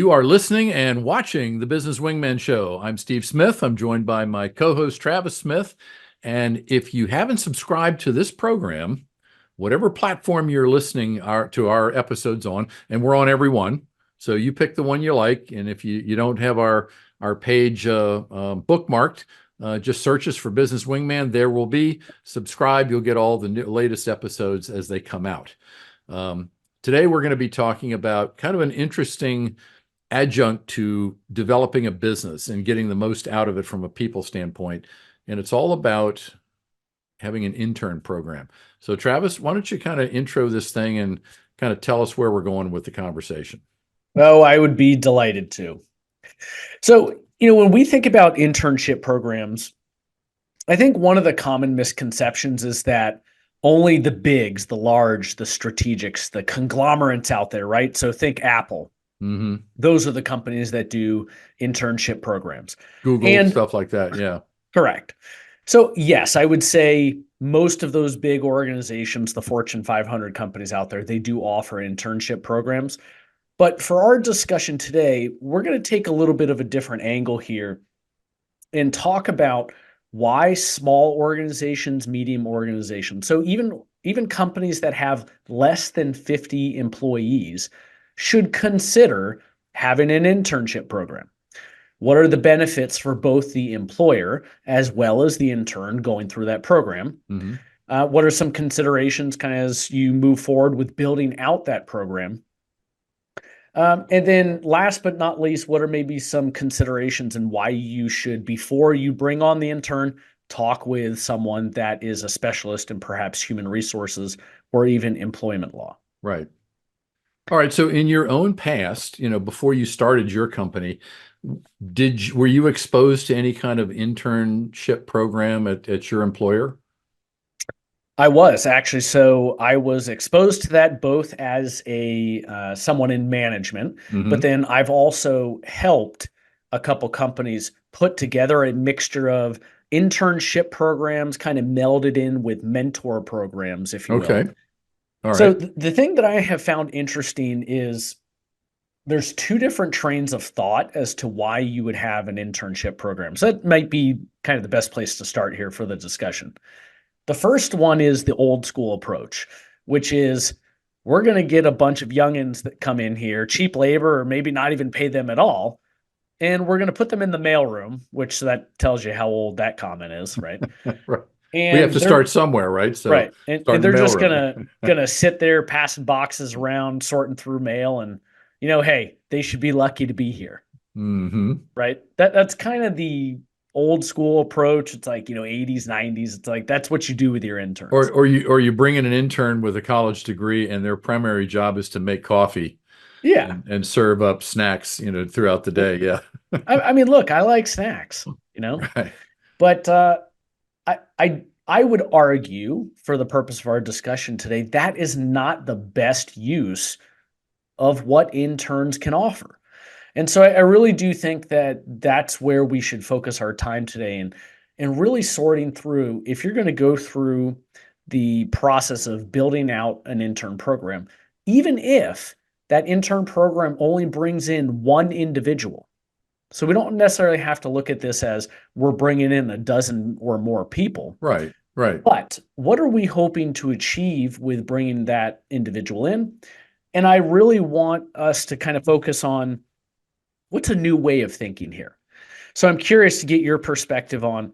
You are listening and watching the Business Wingmen Show. I'm Steve Smith. I'm joined by my co-host Travis Smith. And if you haven't subscribed to this program, whatever platform you're listening to our episodes on, and we're on every one, so you pick the one you like. And if you don't have our page bookmarked, just search us for Business Wingman. There will be. Subscribe. You'll get all the latest episodes as they come out. Today, we're going to be talking about kind of an interesting adjunct to developing a business and getting the most out of it from a people standpoint. And it's all about having an intern program. So Travis, why don't you kind of intro this thing and kind of tell us where we're going with the conversation? Oh, I would be delighted to. So, when we think about internship programs, I think one of the common misconceptions is that only the bigs, the large, the strategics, the conglomerates out there, right? So think Apple. Mm-hmm. Those are the companies that do internship programs. Google, and stuff like that. Yeah. Correct. So yes, I would say most of those big organizations, the Fortune 500 companies out there, they do offer internship programs. But for our discussion today, we're going to take a little bit of a different angle here and talk about why small organizations, medium organizations, so even companies that have less than 50 employees should consider having an internship program. What are the benefits for both the employer as well as the intern going through that program? Mm-hmm. What are some considerations kind of as you move forward with building out that program? And then last but not least, what are maybe some considerations and why you should, before you bring on the intern, talk with someone that is a specialist in perhaps human resources or even employment law? Right. All right. So in your own past, before you started your company, were you exposed to any kind of internship program at your employer? I was actually. So I was exposed to that both as a someone in management, Mm-hmm. but then I've also helped a couple companies put together a mixture of internship programs kind of melded in with mentor programs, if you will. Okay. All So right. the thing that I have found interesting is there's two different trains of thought as to why you would have an internship program. So that might be kind of the best place to start here for the discussion. The first one is the old school approach, which is we're going to get a bunch of youngins that come in here, cheap labor, or maybe not even pay them at all. And we're going to put them in the mailroom, which that tells you how old that comment is, right? Right. And We have to start somewhere, right? So right. And start in the they're just mailroom. gonna sit there passing boxes around, sorting through mail, and hey, they should be lucky to be here. Mm-hmm. Right. That's kind of the old school approach. It's like, 80s, 90s. It's like that's what you do with your interns. Or you bring in an intern with a college degree and their primary job is to make coffee. Yeah. And serve up snacks, throughout the day. Yeah. I mean, look, I like snacks, Right. but I would argue, for the purpose of our discussion today, that is not the best use of what interns can offer. And so I really do think that that's where we should focus our time today, and really sorting through, if you're going to go through the process of building out an intern program, even if that intern program only brings in one individual. So we don't necessarily have to look at this as we're bringing in a dozen or more people. Right. Right. But what are we hoping to achieve with bringing that individual in? And I really want us to kind of focus on what's a new way of thinking here. So I'm curious to get your perspective on,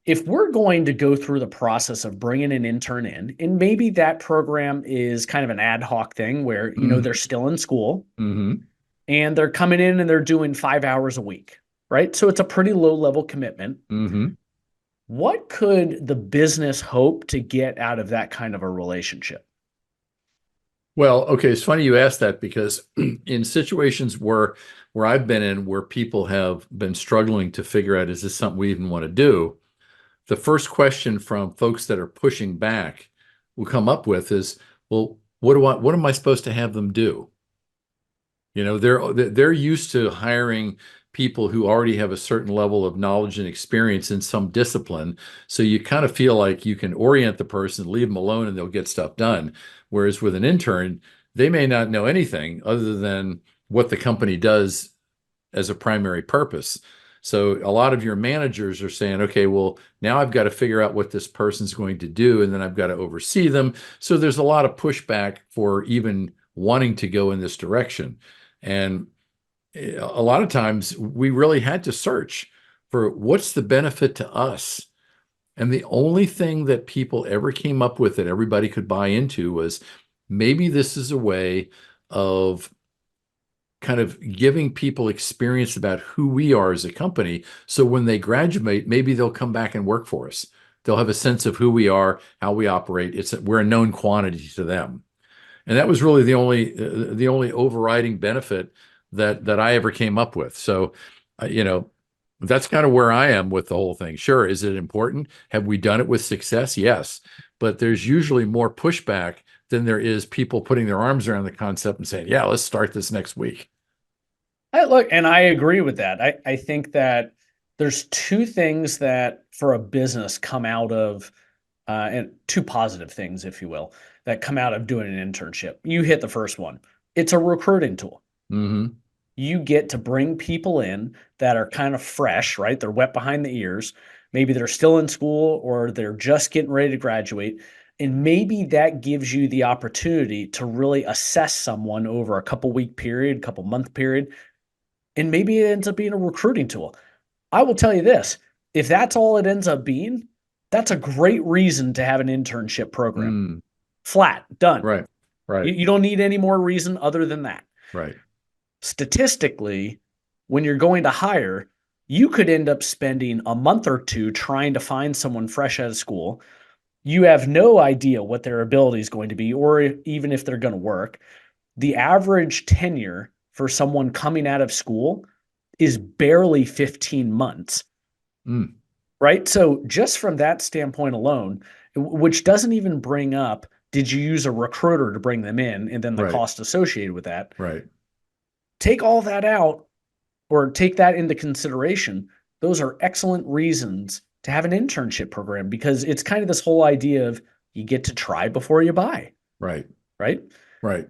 if we're going to go through the process of bringing an intern in, and maybe that program is kind of an ad hoc thing where, they're still in school Mm-hmm. and they're coming in and they're doing 5 hours a week, right? So it's a pretty low level commitment. Mm-hmm. What could the business hope to get out of that kind of a relationship? Well, okay, it's funny you asked that because in situations where I've been in where people have been struggling to figure out, is this something we even want to do? The first question from folks that are pushing back will come up with is, well, what am I supposed to have them do? They're used to hiring people who already have a certain level of knowledge and experience in some discipline. So you kind of feel like you can orient the person, leave them alone, and they'll get stuff done. Whereas with an intern, they may not know anything other than what the company does as a primary purpose. So a lot of your managers are saying, okay, well, now I've got to figure out what this person's going to do, and then I've got to oversee them. So there's a lot of pushback for even wanting to go in this direction. And a lot of times we really had to search for what's the benefit to us. And the only thing that people ever came up with that everybody could buy into was maybe this is a way of kind of giving people experience about who we are as a company. So when they graduate, maybe they'll come back and work for us. They'll have a sense of who we are, how we operate. We're a known quantity to them. And that was really the only overriding benefit that I ever came up with. So, you know, that's kind of where I am with the whole thing. Sure, is it important? Have we done it with success? Yes, but there's usually more pushback than there is people putting their arms around the concept and saying, "Yeah, let's start this next week." Look, and I agree with that. I think that there's two things that for a business come out of, and two positive things, if you will, that come out of doing an internship. You hit the first one. It's a recruiting tool. Hmm. You get to bring people in that are kind of fresh, right? They're wet behind the ears. Maybe they're still in school or they're just getting ready to graduate. And maybe that gives you the opportunity to really assess someone over a couple week period, couple month period. And maybe it ends up being a recruiting tool. I will tell you this, if that's all it ends up being, that's a great reason to have an internship program. Mm, Flat, done. right, right, You don't need any more reason other than that. right. Statistically, when you're going to hire, you could end up spending a month or two trying to find someone fresh out of school. You have no idea what their ability is going to be, or even if they're going to work. The average tenure for someone coming out of school is barely 15 months, Mm, right? So, just from that standpoint alone, which doesn't even bring up, did you use a recruiter to bring them in and then the right, cost associated with that? right, Take all that out or take that into consideration. Those are excellent reasons to have an internship program because it's kind of this whole idea of you get to try before you buy, right, right? right.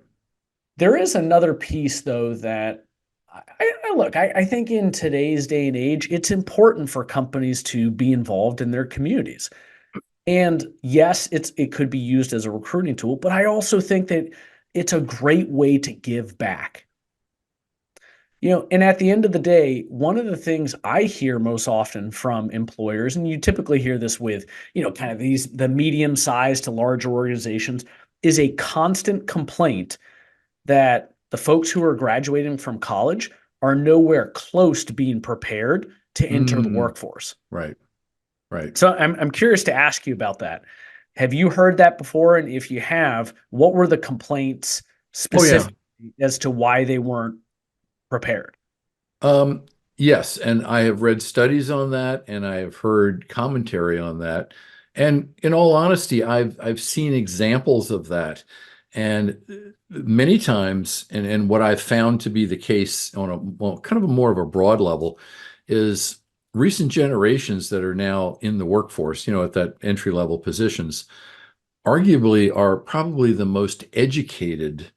There is another piece, though, that I think in today's day and age, it's important for companies to be involved in their communities. And yes, it could be used as a recruiting tool, but I also think that it's a great way to give back. And at the end of the day, one of the things I hear most often from employers, and you typically hear this with, kind of the medium sized to large organizations, is a constant complaint that the folks who are graduating from college are nowhere close to being prepared to enter the Mm, workforce. right, right. So I'm curious to ask you about that. Have you heard that before? And if you have, what were the complaints Oh yeah. specifically as to why they weren't prepared? Um, yes, and I have read studies on that, and I have heard commentary on that. And in all honesty, I've seen examples of that, and many times, and what I've found to be the case on a well, kind of a more of a broad level, is recent generations that are now in the workforce, at that entry level positions, arguably are probably the most educated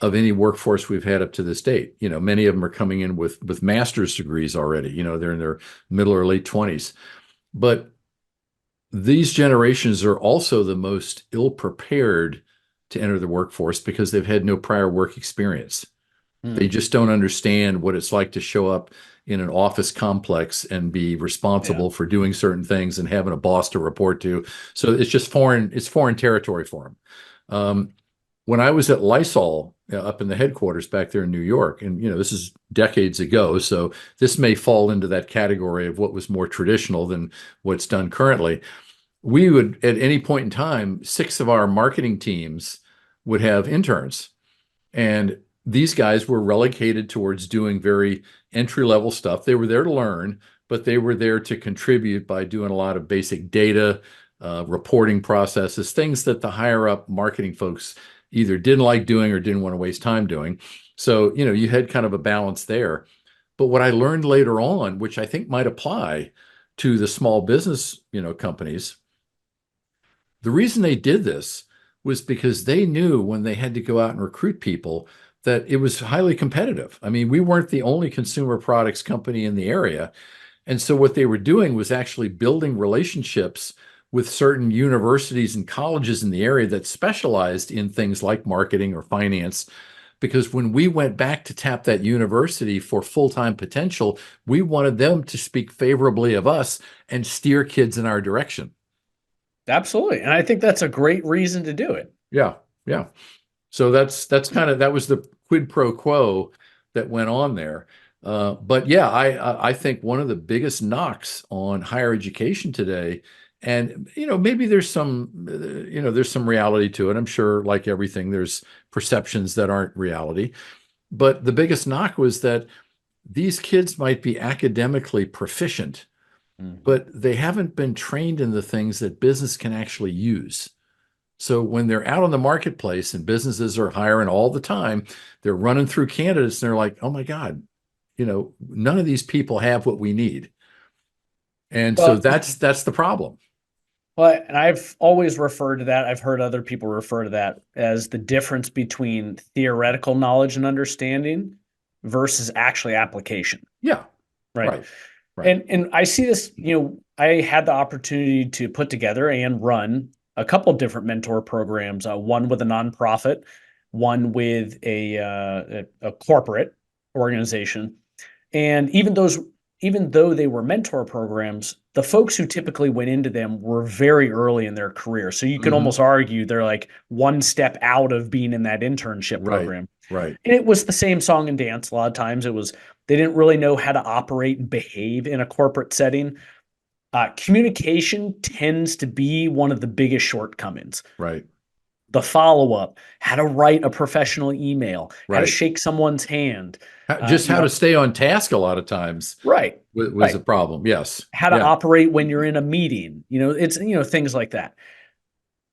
of any workforce we've had up to this date. Many of them are coming in with master's degrees already. They're in their middle or late 20s. But these generations are also the most ill prepared to enter the workforce because they've had no prior work experience. They Hmm. just don't understand what it's like to show up in an office complex and be Yeah. responsible for doing certain things and having a boss to report to. So it's foreign territory for them. When I was at Lysol up in the headquarters back there in New York, and this is decades ago, so this may fall into that category of what was more traditional than what's done currently. We would, at any point in time, six of our marketing teams would have interns. And these guys were relegated towards doing very entry level stuff. They were there to learn, but they were there to contribute by doing a lot of basic data, reporting processes, things that the higher up marketing folks either didn't like doing or didn't want to waste time doing. So, you had kind of a balance there. But what I learned later on, which I think might apply to the small business, companies, the reason they did this was because they knew when they had to go out and recruit people that it was highly competitive. I mean, we weren't the only consumer products company in the area. And so what they were doing was actually building relationships with certain universities and colleges in the area that specialized in things like marketing or finance. Because when we went back to tap that university for full-time potential, we wanted them to speak favorably of us and steer kids in our direction. Absolutely. And I think that's a great reason to do it. Yeah, yeah. So that's kind of that was the quid pro quo that went on there. But yeah, I think one of the biggest knocks on higher education today, and maybe there's some there's some reality to it. I'm sure, like everything, there's perceptions that aren't reality. But the biggest knock was that these kids might be academically proficient, Mhm. but they haven't been trained in the things that business can actually use. So when they're out on the marketplace and businesses are hiring all the time, they're running through candidates and they're like, oh my God, none of these people have what we need. And so Well, that's the problem. well, and I've always referred to that. I've heard other people refer to that as the difference between theoretical knowledge and understanding versus actually application, Yeah, right? right, right. And I see this, I had the opportunity to put together and run a couple different mentor programs, one with a nonprofit, one with a corporate organization. And even though they were mentor programs, the folks who typically went into them were very early in their career. So you could Hmm. almost argue they're like one step out of being in that internship Right, program. right, And it was the same song and dance. A lot of times it was they didn't really know how to operate and behave in a corporate setting. Communication tends to be one of the biggest shortcomings. right, The follow up, how to write a professional email, how to right. shake someone's hand, Just how to stay on task a lot of times right, was a right. problem. Yes. How to Yeah. operate when you're in a meeting. It's things like that.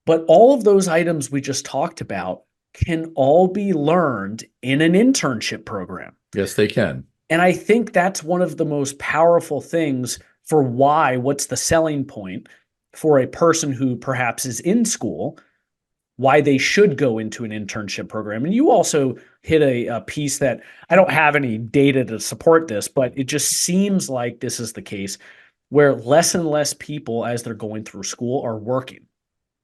But all of those items we just talked about can all be learned in an internship program. Yes, they can. And I think that's one of the most powerful things for what's the selling point for a person who perhaps is in school, why they should go into an internship program. And you also hit a piece that I don't have any data to support this, but it just seems like this is the case where less and less people, as they're going through school, are working.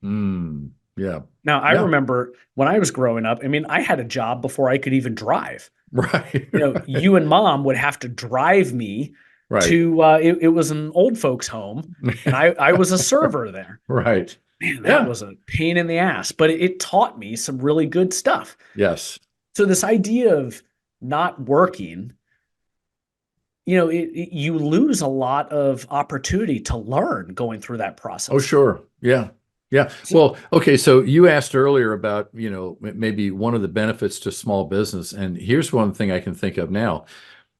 Yeah. Now, I Yeah. remember when I was growing up, I mean, I had a job before I could even drive. Right. You and mom would have to drive me Right. to it was an old folks home, and I was a server there. Right. Man, that Yeah. was a pain in the ass, but it taught me some really good stuff. Yes. So this idea of not working, you lose a lot of opportunity to learn going through that Oh, process. sure. Yeah. Yeah. So, Well, okay. So you asked earlier about, maybe one of the benefits to small business. And here's one thing I can think of now.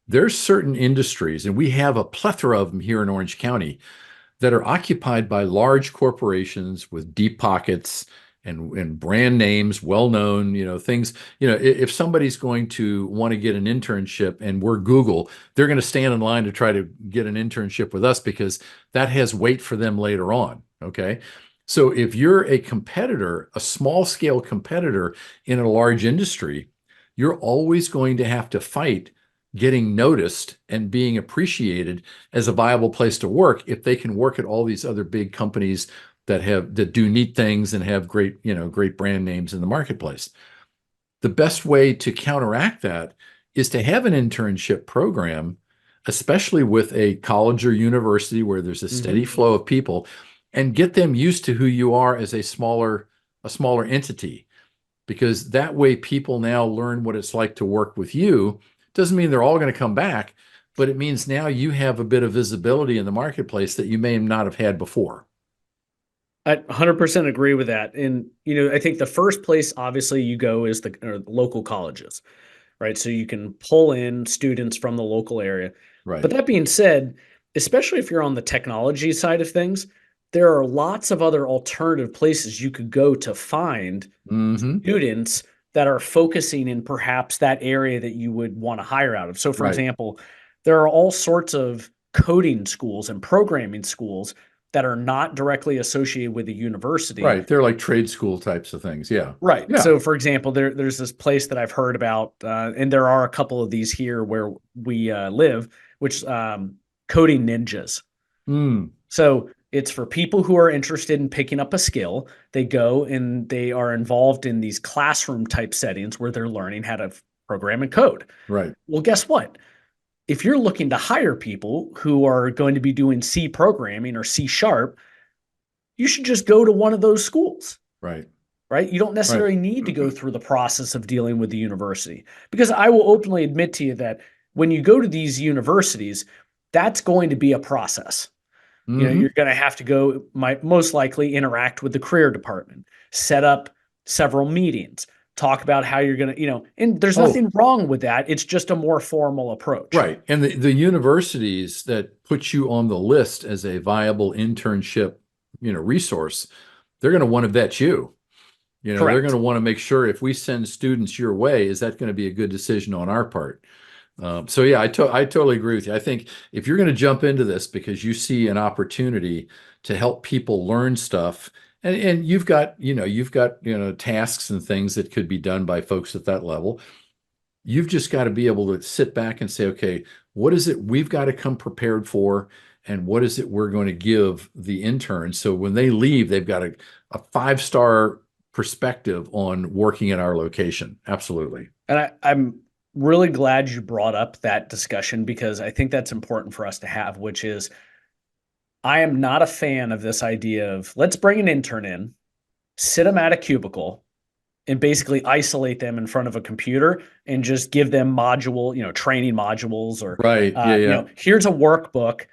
There's certain industries, and we have a plethora of them here in Orange County, that are occupied by large corporations with deep pockets and brand names, well known, things. If somebody's going to want to get an internship and we're Google, they're going to stand in line to try to get an internship with us because that has weight for them later on. Okay. So if you're a competitor, a small scale competitor in a large industry, you're always going to have to fight getting noticed and being appreciated as a viable place to work if they can work at all these other big companies that do neat things and have great brand names in the marketplace. The best way to counteract that is to have an internship program, especially with a college or university where there's a steady mhm. flow of people, and get them used to who you are as a smaller entity, because that way people now learn what it's like to work with you. Doesn't mean they're all going to come back, but it means now you have a bit of visibility in the marketplace that you may not have had before. I 100% agree with that. And, I think the first place, obviously, you go is the local colleges, right? So you can pull in students from the local area. But Right. that being said, especially if you're on the technology side of things, there are lots of other alternative places you could go to find Hmm. students that are focusing in perhaps that area that you would want to hire out of. So, for Right. example, there are all sorts of coding schools and programming schools that are not directly associated with the university. Right. They're like trade school types of things. Yeah. Right. Yeah. So, for example, there's this place that I've heard about, and there are a couple of these here where we live, which coding ninjas. Mm, So it's for people who are interested in picking up a skill. They go and they are involved in these classroom type settings where they're learning how to program and code. right. Well, guess what? If you're looking to hire people who are going to be doing C programming or C sharp, you should just go to one of those schools, Right. right? You don't Right. necessarily need to go through the process of dealing with the university. Because I will openly admit to you that when you go to these universities, that's going to be a process. You know, you're Hmm. going to have to go, might most likely interact with the career department, set up several meetings, talk about how you're going to, and there's Oh, nothing wrong with that. It's just a more formal approach. right. And the universities that put you on the list as a viable internship, resource, they're going to want to vet you. They're going Correct. to want to make sure if we send students your way, is that going to be a good decision on our part? So yeah, I totally agree with you. I think if you're going to jump into this because you see an opportunity to help people learn stuff, and you've got tasks and things that could be done by folks at that level, you've just got to be able to sit back and say, okay, what is it we've got to come prepared for? And what is it we're going to give the interns? So when they leave, they've got a five-star perspective on working at our location. Absolutely. And I'm really glad you brought up that discussion because I think that's important for us to have, which is I am not a fan of this idea of let's bring an intern in, sit them at a cubicle, and basically isolate them in front of a computer and just give them training modules or, Right. Yeah, yeah. here's a workbook.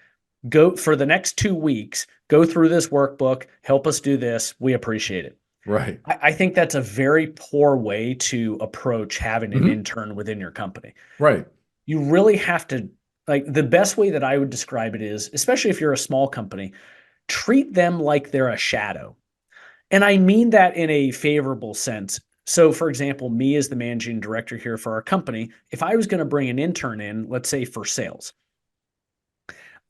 Go for the next 2 weeks, go through this workbook, help us do this. We appreciate it. Right. I think that's a very poor way to approach having an Hmm. intern within your company. Right. You really have to, like, the best way that I would describe it is, especially if you're a small company, treat them like they're a shadow. And I mean that in a favorable sense. So, for example, me as the managing director here for our company, if I was going to bring an intern in, let's say for sales,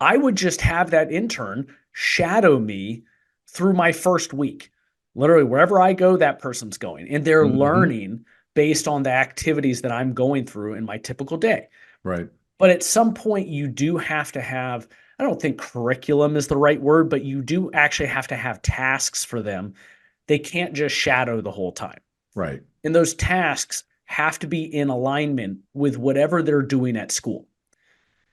I would just have that intern shadow me through my first week. Literally, wherever I go, that person's going, and they're Hmm. learning based on the activities that I'm going through in my typical day. Right. But at some point, you do have to have, I don't think curriculum is the right word, but you do actually have to have tasks for them. They can't just shadow the whole time. Right. And those tasks have to be in alignment with whatever they're doing at school.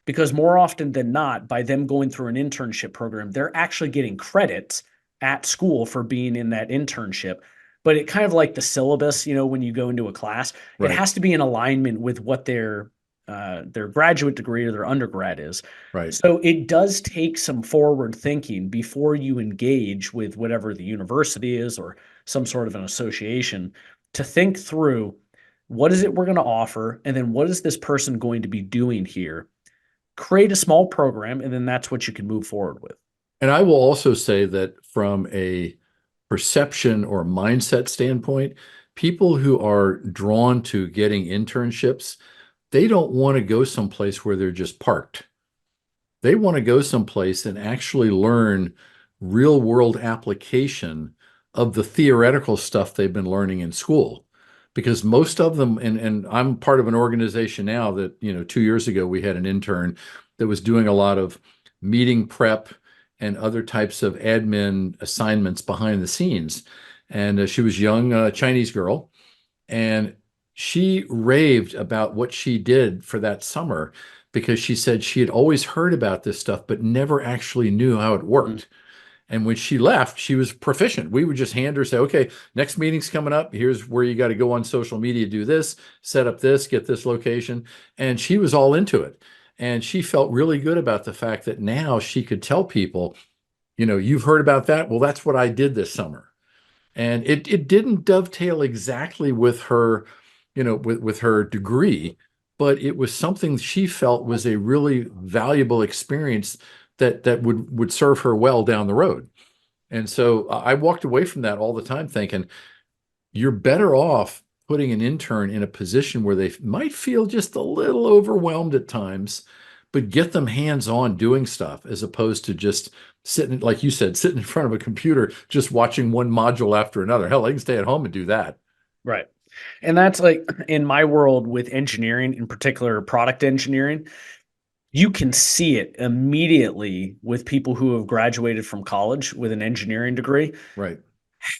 Because more often than not, by them going through an internship program, they're actually getting credits at school for being in that internship. But it kind of like the syllabus, when you go into a class, it Right. has to be in alignment with what their graduate degree or their undergrad is. Right. So it does take some forward thinking before you engage with whatever the university is or some sort of an association to think through what is it we're going to offer and then what is this person going to be doing here, create a small program, and then that's what you can move forward with. And I will also say that from a perception or mindset standpoint, people who are drawn to getting internships, they don't want to go someplace where they're just parked. They want to go someplace and actually learn real world application of the theoretical stuff they've been learning in school. Because most of them, and I'm part of an organization now that, 2 years ago, we had an intern that was doing a lot of meeting prep and other types of admin assignments behind the scenes. And she was young, Chinese girl, and she raved about what she did for that summer because she said she had always heard about this stuff, but never actually knew how it Mm-hmm. worked. And when she left, she was proficient. We would just hand her, say, okay, next meeting's coming up. Here's where you got to go on social media, do this, set up this, get this location. And she was all into it. And she felt really good about the fact that now she could tell people, you've heard about that. Well, that's what I did this summer. And it didn't dovetail exactly with her, with her degree, but it was something she felt was a really valuable experience that would serve her well down the road. And so I walked away from that all the time thinking, you're better off putting an intern in a position where they might feel just a little overwhelmed at times, but get them hands-on doing stuff as opposed to just sitting, like you said, sitting in front of a computer, just watching one module after another. Hell, they can stay at home and do that. Right. And that's like in my world with engineering, in particular product engineering, you can see it immediately with people who have graduated from college with an engineering degree, Right.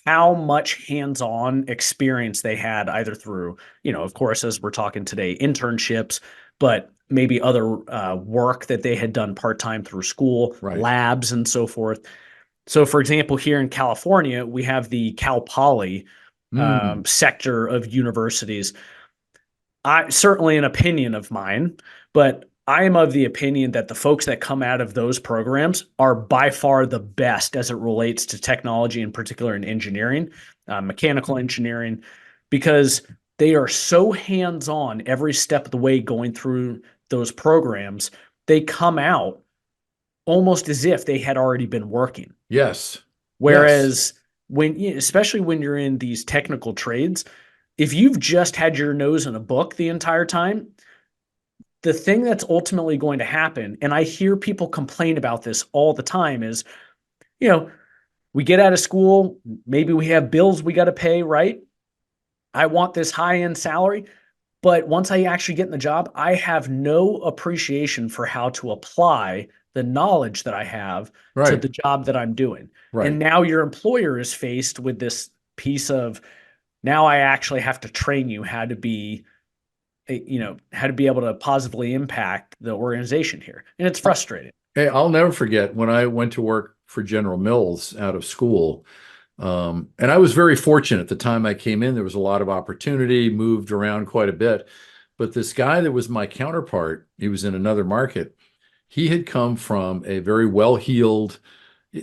how much hands-on experience they had either through, of course, as we're talking today, internships, but maybe other work that they had done part-time through school, Right. labs, and so forth. So, for example, here in California, we have the Cal Poly Mm, sector of universities. I certainly an opinion of mine, but I am of the opinion that the folks that come out of those programs are by far the best as it relates to technology, in particular in engineering, mechanical engineering, because they are so hands-on every step of the way going through those programs. They come out almost as if they had already been working. yes. Yes. Whereas especially when you're in these technical trades, if you've just had your nose in a book the entire time, the thing that's ultimately going to happen, and I hear people complain about this all the time, is, you know, we get out of school, maybe we have bills we got to pay, right? I want this high end salary. But once I actually get in the job, I have no appreciation for how to apply the knowledge that I have to Right. the job that I'm doing. And Right. now your employer is faced with this piece of, now I actually have to train you how to be, how to be able to positively impact the organization here. And it's frustrating. Hey, I'll never forget when I went to work for General Mills out of school. And I was very fortunate at the time I came in. There was a lot of opportunity, moved around quite a bit. But this guy that was my counterpart, he was in another market. He had come from a very well-heeled,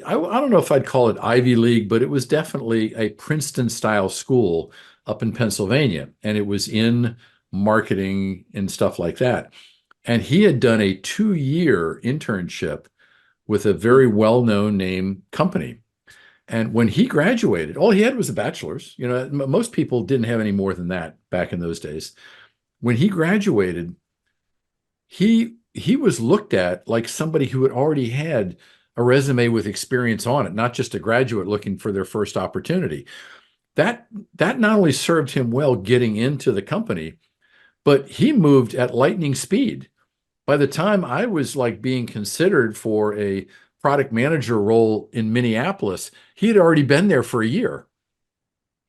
I don't know if I'd call it Ivy League, but it was definitely a Princeton style school up in Pennsylvania. And it was in marketing and stuff like that. And he had done a 2-year internship with a very well-known name company. And when he graduated, all he had was a bachelor's. Most people didn't have any more than that back in those days. When he graduated, he was looked at like somebody who had already had a resume with experience on it, not just a graduate looking for their first opportunity. That that not only served him well getting into the company, but he moved at lightning speed. By the time I was like being considered for a product manager role in Minneapolis, he had already been there for a year.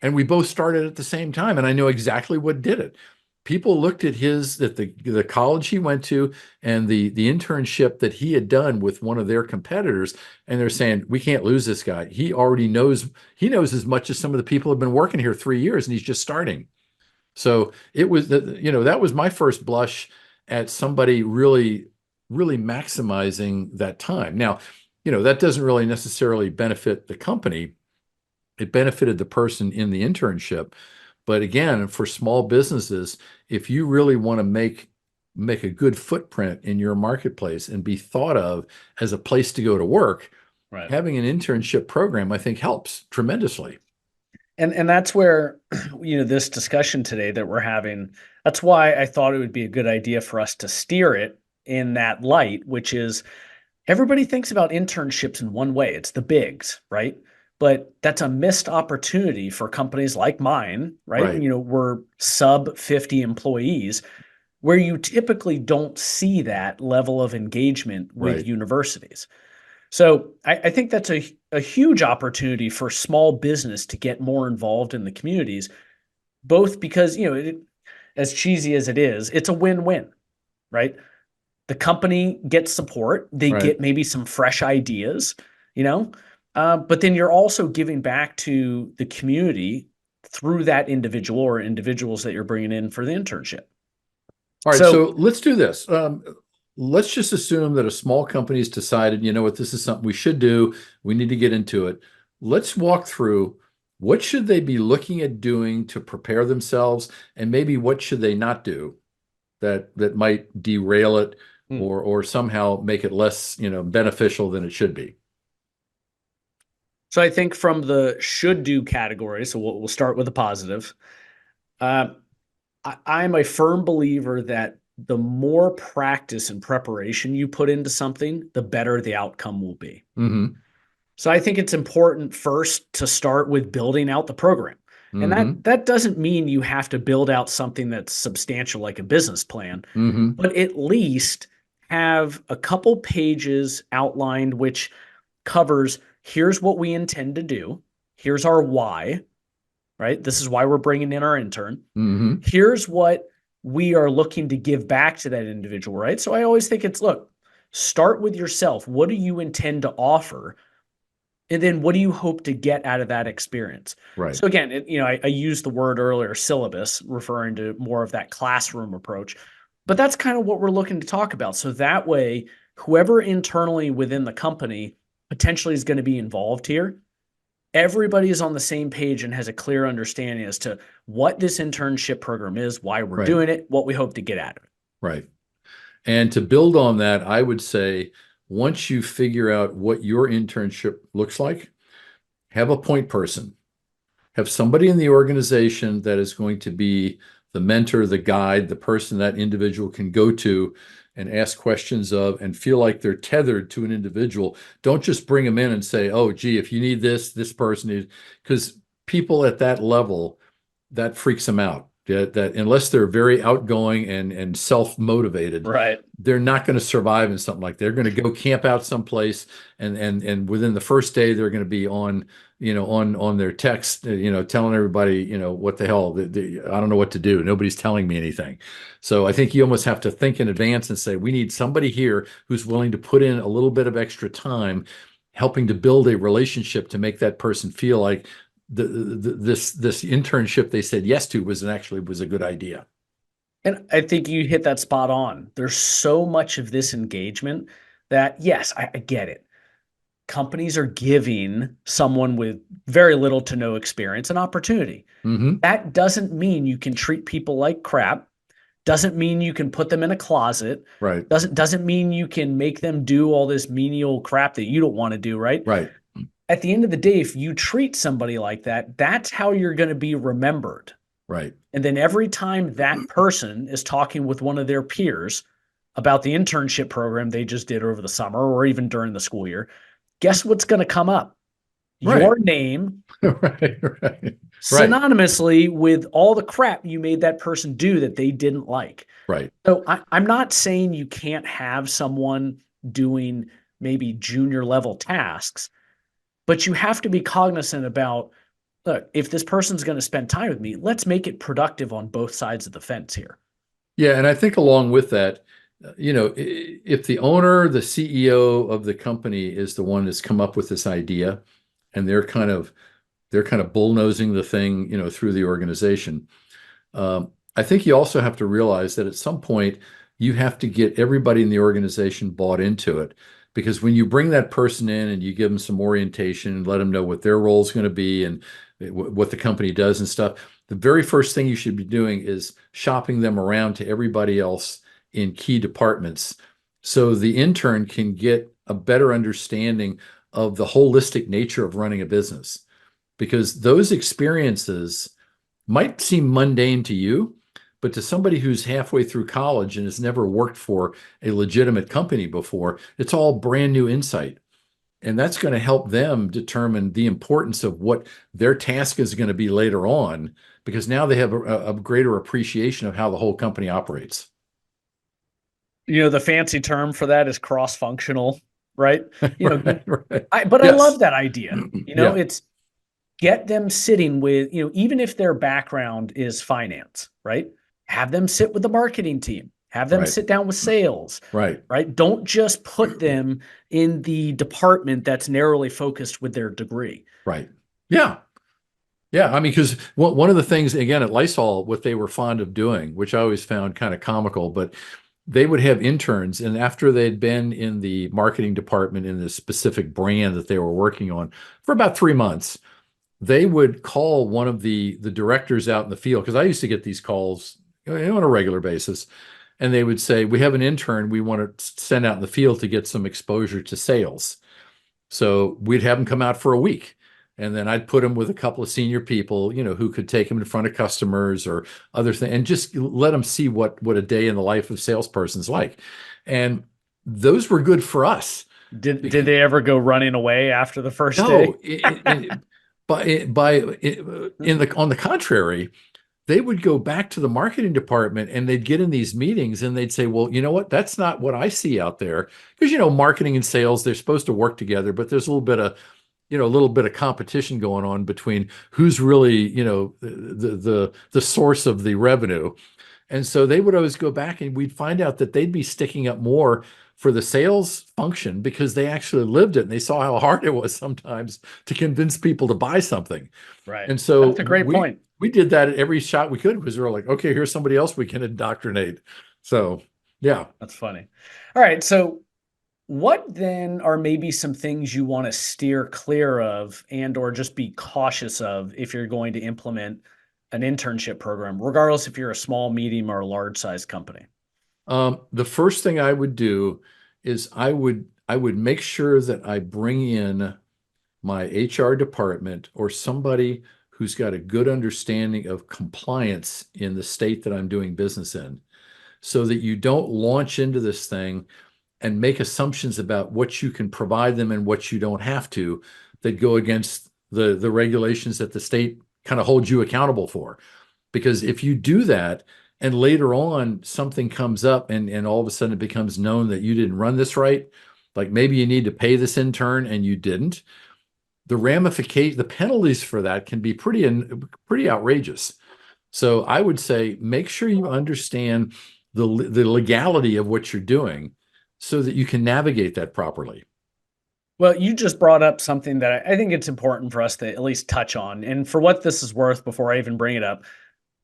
And we both started at the same time. And I know exactly what did it. People looked at the college he went to and the internship that he had done with one of their competitors, and they're saying, we can't lose this guy. He knows as much as some of the people who have been working here 3 years and he's just starting. So it was that was my first blush at somebody really, really maximizing that time. Now, that doesn't really necessarily benefit the company. It benefited the person in the internship. But again, for small businesses, if you really want to make a good footprint in your marketplace and be thought of as a place to go to work, Right. having an internship program, I think, helps tremendously. And that's where, this discussion today that we're having, that's why I thought it would be a good idea for us to steer it in that light, which is everybody thinks about internships in one way. It's the bigs, right? But that's a missed opportunity for companies like mine, right? Right, We're sub 50 employees, where you typically don't see that level of engagement with right. universities. So I think that's a huge opportunity for small business to get more involved in the communities, both because, as cheesy as it is, it's a win-win, right? The company gets support, they Right. get maybe some fresh ideas, you know, but then you're also giving back to the community through that individual or individuals that you're bringing in for the internship. All right, So, so let's do this. Let's just assume that a small company's decided, you know what, this is something we should do. We need to get into it. Let's walk through what should they be looking at doing to prepare themselves, and maybe what should they not do that might derail it hmm. or somehow make it less, beneficial than it should be. So I think from the should do category, so we'll start with the positive. Uh, I'm a firm believer that the more practice and preparation you put into something, the better the outcome will be. Mm-hmm. So I think it's important first to start with building out the program. And Mm-hmm. that doesn't mean you have to build out something that's substantial like a business plan, Mm-hmm. but at least have a couple pages outlined which covers here's what we intend to do, here's our why, right? This is why we're bringing in our intern. Mm-hmm. Here's what we are looking to give back to that individual, right? So I always think it's look, start with yourself. What do you intend to offer? And then what do you hope to get out of that experience? Right. So again, I used the word earlier, syllabus, referring to more of that classroom approach. But that's kind of what we're looking to talk about. So that way, whoever internally within the company potentially is going to be involved here, everybody is on the same page and has a clear understanding as to what this internship program is, why we're Right. doing it, what we hope to get out of it. Right. And to build on that, I would say once you figure out what your internship looks like, have a point person, have somebody in the organization that is going to be the mentor, the guide, the person that individual can go to and ask questions of and feel like they're tethered to an individual. Don't just bring them in and say, oh, gee, if you need this person needs, because people at that level, that freaks them out. That unless they're very outgoing and self-motivated, Right. they're not going to survive in something like that. They're going to go camp out someplace and within the first day they're going to be on on their text telling everybody what the hell I don't know what to do, nobody's telling me anything. So I think you almost have to think in advance and say we need somebody here who's willing to put in a little bit of extra time helping to build a relationship to make that person feel like this internship they said yes to was a good idea. And I think you hit that spot on. There's so much of this engagement that, yes, I get it. Companies are giving someone with very little to no experience an opportunity. Mm-hmm. That doesn't mean you can treat people like crap. Doesn't mean you can put them in a closet. Right. Doesn't mean you can make them do all this menial crap that you don't want to do, right? Right. At the end of the day, if you treat somebody like that, that's how you're going to be remembered. Right. And then every time that person is talking with one of their peers about the internship program they just did over the summer or even during the school year, guess what's going to come up? Right. Your name Right. Right. Right. synonymously with all the crap you made that person do that they didn't like. Right. So I'm not saying you can't have someone doing maybe junior level tasks, but you have to be cognizant about, look, if this person's going to spend time with me, let's make it productive on both sides of the fence here. Yeah, and I think along with that, if the owner, the CEO of the company is the one that's come up with this idea, and they're kind of bullnosing the thing, through the organization. I think you also have to realize that at some point you have to get everybody in the organization bought into it. Because when you bring that person in and you give them some orientation and let them know what their role is going to be and what the company does and stuff, the very first thing you should be doing is shopping them around to everybody else in key departments so the intern can get a better understanding of the holistic nature of running a business. Because those experiences might seem mundane to you, but to somebody who's halfway through college and has never worked for a legitimate company before, it's all brand new insight. And that's going to help them determine the importance of what their task is going to be later on, because now they have a greater appreciation of how the whole company operates. The fancy term for that is cross-functional, right? Right, right. But I Yes. love that idea. Yeah, It's get them sitting with, even if their background is finance, right? Have them sit with the marketing team, have them right, sit down with sales, right, right? Don't just put them in the department that's narrowly focused with their degree. right. Yeah. Yeah, I mean, because one of the things, again, at Lysol, what they were fond of doing, which I always found kind of comical, but they would have interns, and after they'd been in the marketing department in the specific brand that they were working on for about 3 months, they would call one of the directors out in the field, because I used to get these calls on a regular basis, and they would say, "We have an intern we want to send out in the field to get some exposure to sales." So we'd have them come out for a week. And then I'd put them with a couple of senior people, who could take them in front of customers or other things, and just let them see what a day in the life of salesperson's like. And those were good for us. Did they ever go running away after the first day? No, on the contrary, they would go back to the marketing department and they'd get in these meetings and they'd say, well, you know what? That's not what I see out there. Because, marketing and sales, they're supposed to work together, but there's a little bit of competition going on between who's really, the source of the revenue. And so they would always go back and we'd find out that they'd be sticking up more for the sales function because they actually lived it and they saw how hard it was sometimes to convince people to buy something. Right. And so that's a great point. We did that at every shot we could because we were like, okay, here's somebody else we can indoctrinate. So, yeah. That's funny. All right. So what then are maybe some things you want to steer clear of and or just be cautious of if you're going to implement an internship program, regardless if you're a small, medium, or a large size company? The first thing I would do is I would make sure that I bring in my HR department or somebody who's got a good understanding of compliance in the state that I'm doing business in, so that you don't launch into this thing and make assumptions about what you can provide them and what you don't have to, that go against the regulations that the state kind of holds you accountable for. Because if you do that and later on something comes up and all of a sudden it becomes known that you didn't run this right, like maybe you need to pay this intern and you didn't, the penalties for that can be pretty outrageous. So I would say make sure you understand the legality of what you're doing so that you can navigate that properly. Well, you just brought up something that I think it's important for us to at least touch on. And for what this is worth, before I even bring it up,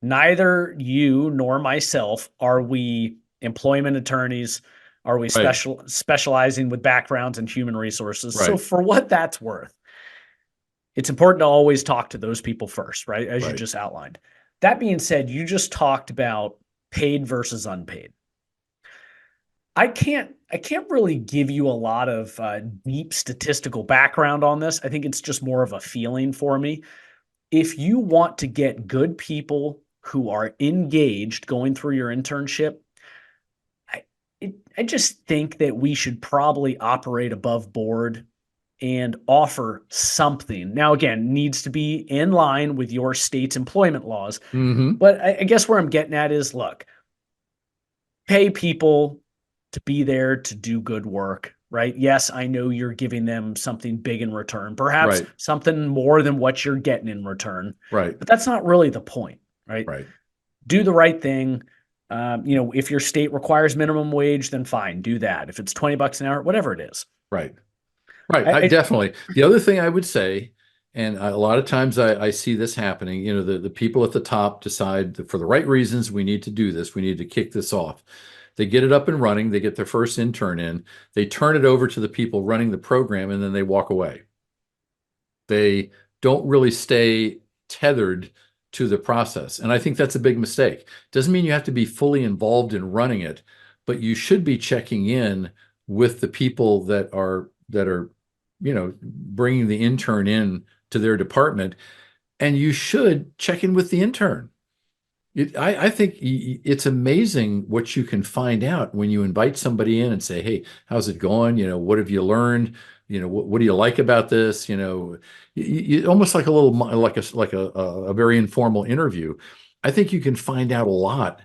neither you nor myself are we employment attorneys. Are we Right. specializing with backgrounds in human resources? So Right. for what that's worth, it's important to always talk to those people first, right? As you Right. just outlined. That being said, you just talked about paid versus unpaid. I can't really give you a lot of deep statistical background on this. I think it's just more of a feeling for me. If you want to get good people who are engaged going through your internship, I just think that we should probably operate above board and offer something. Now, again, needs to be in line with your state's employment laws. Mm-hmm. But I guess where I'm getting at is, look, pay people to be there to do good work, right? Yes, I know you're giving them something big in return, perhaps Right. something more than what you're getting in return, Right. but that's not really the point, right? Right. Do the right thing. If your state requires minimum wage, then fine, do that. If it's $20 an hour, whatever it is. Right. Right. I, I Definitely. The other thing I would say, and a lot of times I see this happening, the people at the top decide that for the right reasons, we need to do this. We need to kick this off. They get it up and running. They get their first intern in. They turn it over to the people running the program, and then they walk away. They don't really stay tethered to the process. And I think that's a big mistake. Doesn't mean you have to be fully involved in running it, but you should be checking in with the people that are bringing the intern in to their department, and you should check in with the intern. I think it's amazing what you can find out when you invite somebody in and say, "Hey, how's it going? What have you learned? What do you like about this?" Almost like a little like a very informal interview. I think you can find out a lot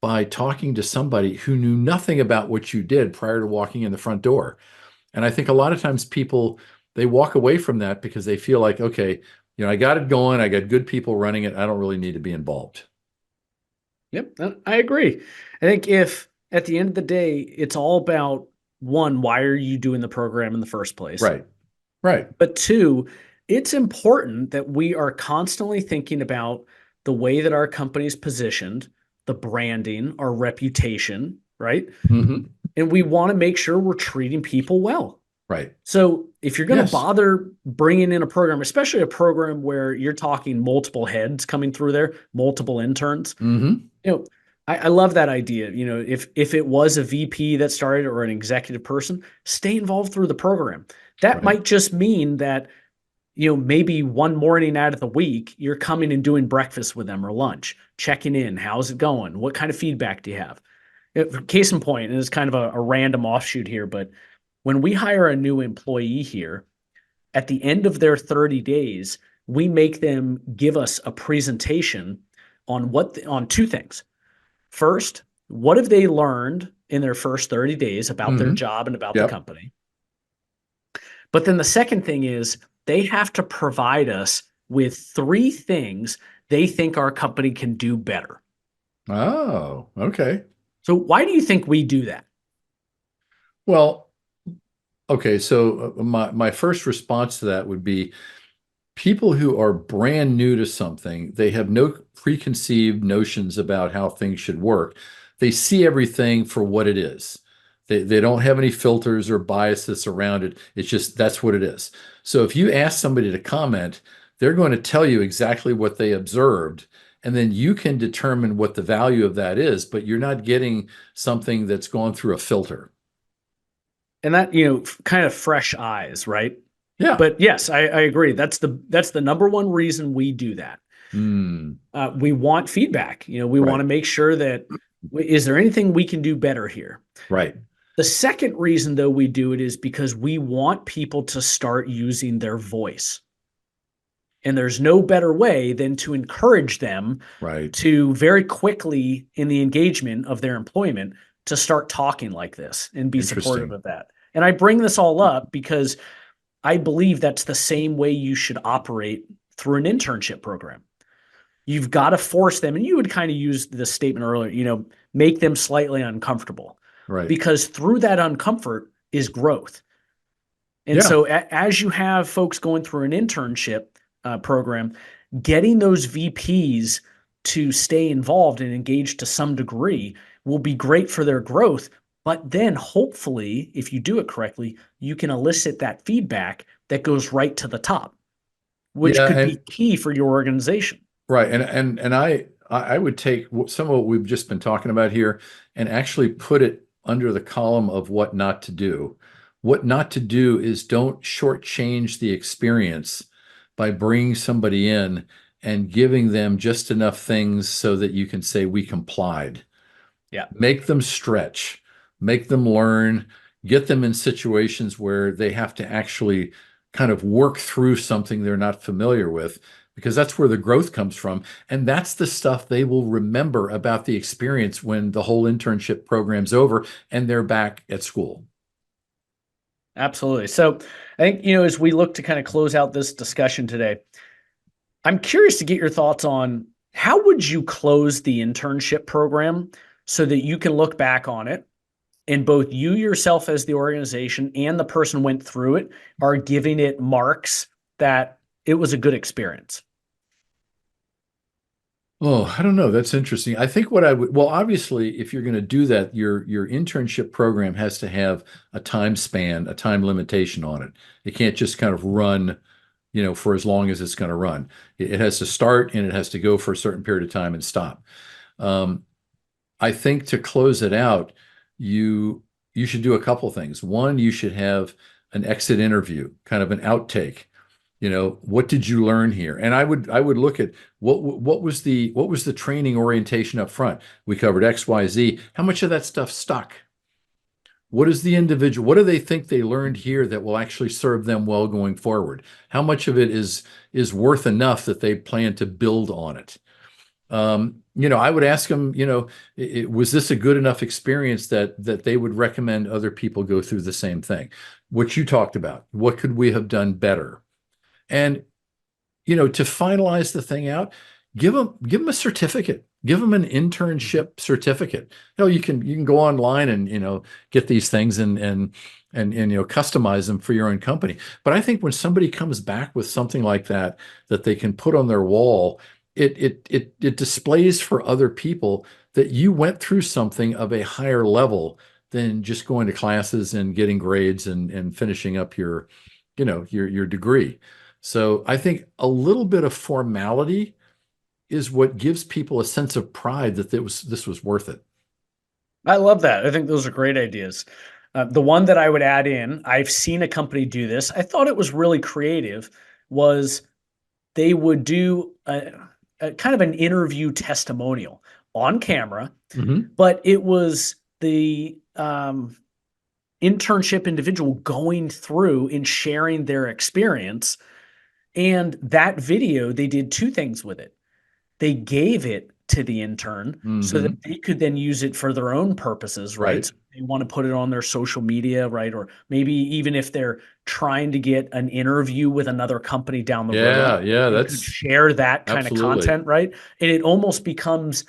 by talking to somebody who knew nothing about what you did prior to walking in the front door. And I think a lot of times people, they walk away from that because they feel like, okay, I got it going. I got good people running it. I don't really need to be involved. Yep, I agree. I think if at the end of the day, it's all about one, why are you doing the program in the first place? Right. Right. But two, it's important that we are constantly thinking about the way that our company is positioned, the branding, our reputation, right? Mm-hmm. And we want to make sure we're treating people well. Right. So if you're going to Yes. bother bringing in a program, especially a program where you're talking multiple heads coming through there, multiple interns, Mm-hmm. I love that idea. If it was a VP that started or an executive person, stay involved through the program. That Right. might just mean that maybe one morning out of the week, you're coming and doing breakfast with them or lunch, checking in. How's it going? What kind of feedback do you have? Case in point, and it's kind of a random offshoot here, but when we hire a new employee here, at the end of their 30 days, we make them give us a presentation on two things. First, what have they learned in their first 30 days about their Hmm. job and about the Yep. company? But then the second thing is they have to provide us with three things they think our company can do better. Oh, okay. So why do you think we do that? Well, okay. So my first response to that would be people who are brand new to something, they have no preconceived notions about how things should work. They see everything for what it is. They don't have any filters or biases around it. It's just that's what it is. So if you ask somebody to comment, they're going to tell you exactly what they observed. And then you can determine what the value of that is, but you're not getting something that's gone through a filter. And that, kind of fresh eyes, right? Yeah. But yes, I agree. That's the number one reason we do that. Mm, We want feedback. We want right. to make sure that is there anything we can do better here? Right. The second reason, though, we do it is because we want people to start using their voice. And there's no better way than to encourage them Right. to very quickly in the engagement of their employment to start talking like this and be supportive Interesting. of that. And I bring this all up because I believe that's the same way you should operate through an internship program. You've got to force them, and you would kind of use this statement earlier, make them slightly uncomfortable Right. because through that uncomfort is growth. And Yeah. so as you have folks going through an internship program, getting those VPs to stay involved and engaged to some degree will be great for their growth. But then hopefully, if you do it correctly, you can elicit that feedback that goes right to the top, which Yeah. could be key for your organization. Right. And I would take some of what we've just been talking about here and actually put it under the column of what not to do. What not to do is don't shortchange the experience by bringing somebody in and giving them just enough things so that you can say we complied. Yeah. Make them stretch, make them learn, get them in situations where they have to actually kind of work through something they're not familiar with, because that's where the growth comes from. And that's the stuff they will remember about the experience when the whole internship program's over and they're back at school. Absolutely. So I think, as we look to kind of close out this discussion today, I'm curious to get your thoughts on how would you close the internship program so that you can look back on it and both you yourself as the organization and the person went through it are giving it marks that it was a good experience. Oh, I don't know. That's interesting. I think what I would, well, obviously, if you're going to do that, your internship program has to have a time span, a time limitation on it. It can't just kind of run, for as long as it's going to run. It has to start and it has to go for a certain period of time and stop. Um, I think to close it out, you should do a couple things. One, you should have an exit interview, kind of an outtake. What did you learn here? And I would look at what was the training orientation up front. We covered X, Y, Z. How much of that stuff stuck? What do they think they learned here that will actually serve them well going forward? How much of it is worth enough that they plan to build on it? I would ask them, was this a good enough experience that they would recommend other people go through the same thing? What you talked about, what could we have done better? And to finalize the thing out, give them a certificate, give them an internship certificate. You can go online and get these things and customize them for your own company. But I think when somebody comes back with something like that they can put on their wall, it displays for other people that you went through something of a higher level than just going to classes and getting grades and finishing up your degree. So I think a little bit of formality is what gives people a sense of pride that this was worth it. I love that. I think those are great ideas. The one that I would add in, I've seen a company do this. I thought it was really creative, was they would do a kind of an interview testimonial on camera, Hmm. but it was the internship individual going through and sharing their experience. And that video, they did two things with it. They gave it to the intern so that Hmm. they could then use it for their own purposes, right? Right. So they want to put it on their social media, right? Or maybe even if they're trying to get an interview with another company down the road, Yeah. Yeah. they could That's share that kind of absolutely. content, right? And it almost becomes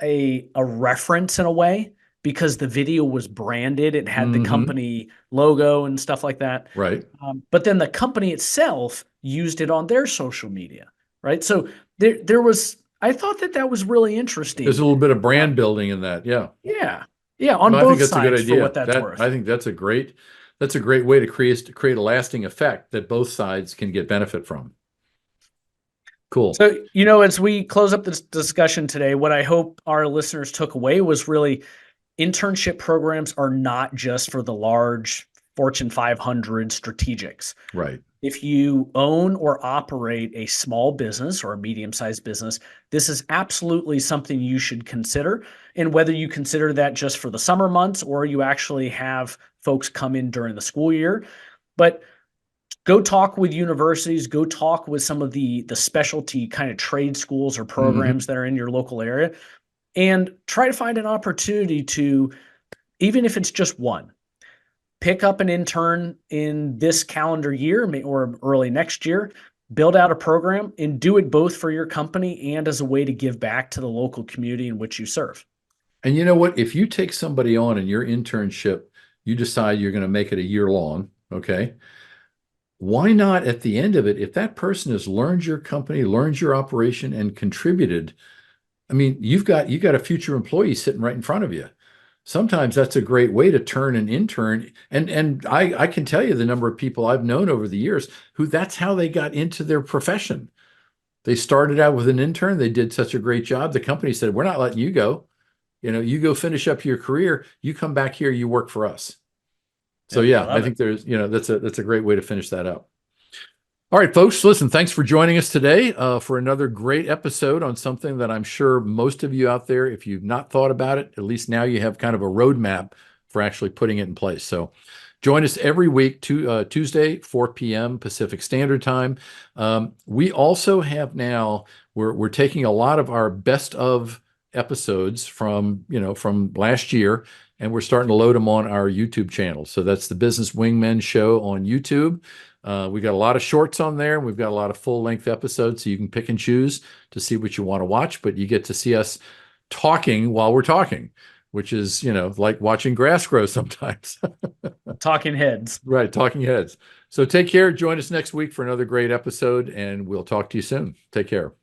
a reference in a way because the video was branded, it had the Hmm. company logo and stuff like that. Right. But then the company itself used it on their social media, right? So there was, I thought that that was really There's a interesting. little bit of Uh, brand building in that. Yeah. yeah, yeah, on No, I think both that's a good sides for what idea. that's That I worth. think that's a great way to create a lasting effect that both sides can get benefit from. Cool. So, as we close up this discussion today, what I hope our listeners took away was really internship programs are not just for the large Fortune 500 strategics. Right. If you own or operate a small business or a medium sized business, this is absolutely something you should consider. And whether you consider that just for the summer months or you actually have folks come in during the school year, but go talk with universities, go talk with some of the specialty kind of trade schools or Hmm. programs that are in your local area and try to find an opportunity to, even if it's just one, pick up an intern in this calendar year or early next year, build out a program and do it both for your company and as a way to give back to the local community in which you serve. And you know what? If you take somebody on in your internship, you decide you're going to make it a year long, okay? Why not at the end of it, if that person has learned your company, learned your operation, and contributed, I mean, you got a future employee sitting right in front of you. Sometimes that's a great way to turn an intern. And I can tell you the number of people I've known over the years who that's how they got into their profession. They started out with an intern, they did such a great job. The company said, "We're not letting you go. You go finish up your career, you come back here, you work for us." So Yep, I yeah, I love it. think that's a great way to finish that up. All right, folks, listen, thanks for joining us today for another great episode on something that I'm sure most of you out there, if you've not thought about it, at least now you have kind of a roadmap for actually putting it in place. So join us every week, Tuesday, 4 p.m. Pacific Standard Time. We also have now, we're taking a lot of our best of episodes from last year, and we're starting to load them on our YouTube channel. So that's the Business Wingmen Show on YouTube. We got a lot of shorts on there. We've got a lot of full length episodes, so you can pick and choose to see what you want to watch, but you get to see us talking while we're talking, which is, like watching grass grow sometimes. Talking heads. Right, talking heads. So take care. Join us next week for another great episode, and we'll talk to you soon. Take care.